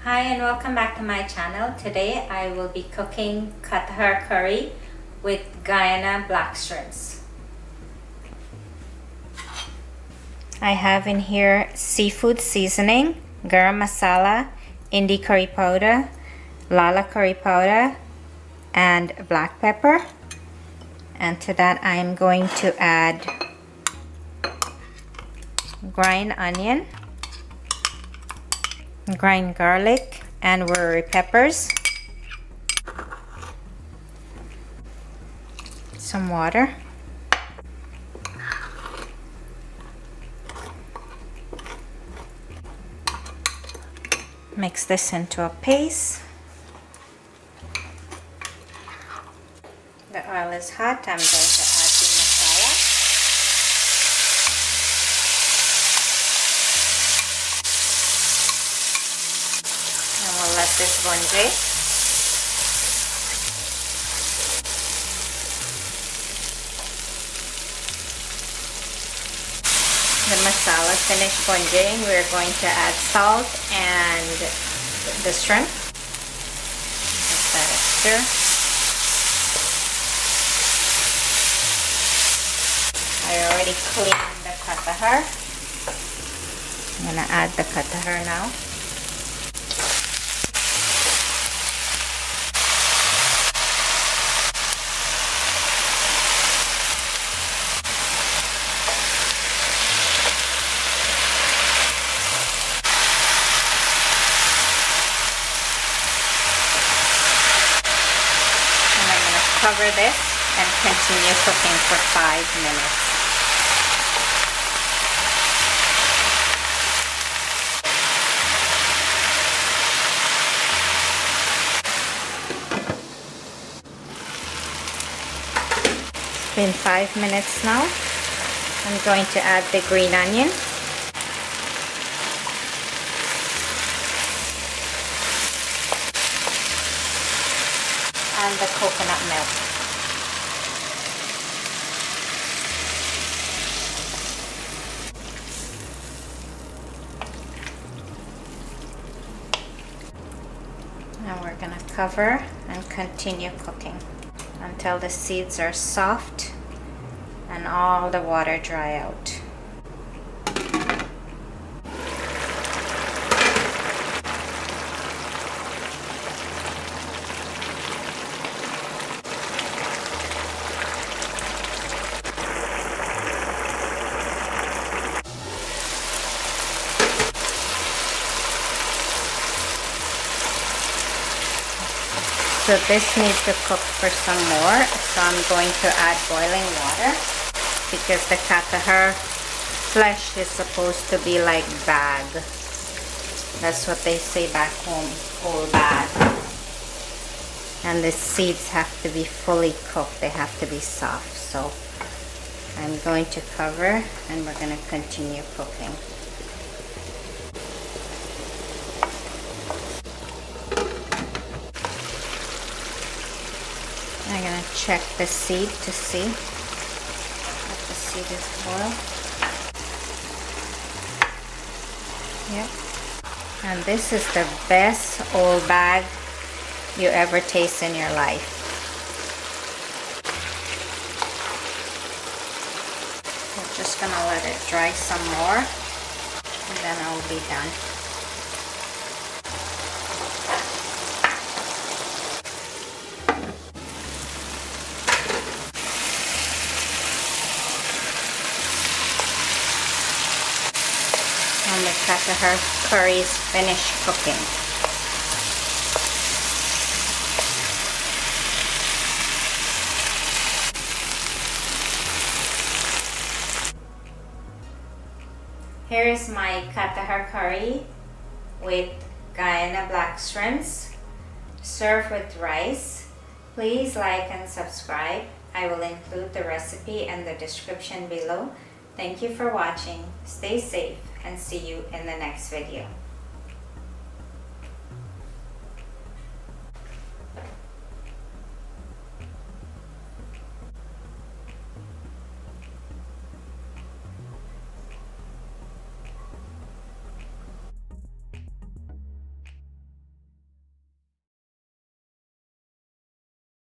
Hi and welcome back to my channel. Today I will be cooking Katahar curry with Guyana black shrimps. I have in here seafood seasoning, garam masala, Indi curry powder, lala curry powder, and black pepper. And to that I am going to add grind onion, grind garlic, and curry peppers, some water, mix this into a paste. The oil is hot. I'm going to add the masala. And we'll let this bhunje. The masala finished bhunjing, we're going to add salt and the shrimp. Give that a stir. I already cleaned the katahar. I'm going to add the katahar now. Cover this and continue cooking for 5 minutes. It's been 5 minutes now. I'm going to add the green onion. And the coconut milk. Now we're going to cover and continue cooking until the seeds are soft and all the water dry out. So this needs to cook for some more, so I'm going to add boiling water because the katahar flesh is supposed to be like bag. That's what they say back home, whole bag. And the seeds have to be fully cooked, they have to be soft. So I'm going to cover and we're going to continue cooking. I'm going to check the seed to see if the seed is boiled. Yep. And this is the best old bag you ever taste in your life. I'm just going to let it dry some more and then I'll be done. And the katahar curry is finished cooking. Here is my katahar curry with Guyana black shrimps, served with rice. Please like and subscribe. I will include the recipe in the description below. Thank you for watching. Stay safe and see you in the next video.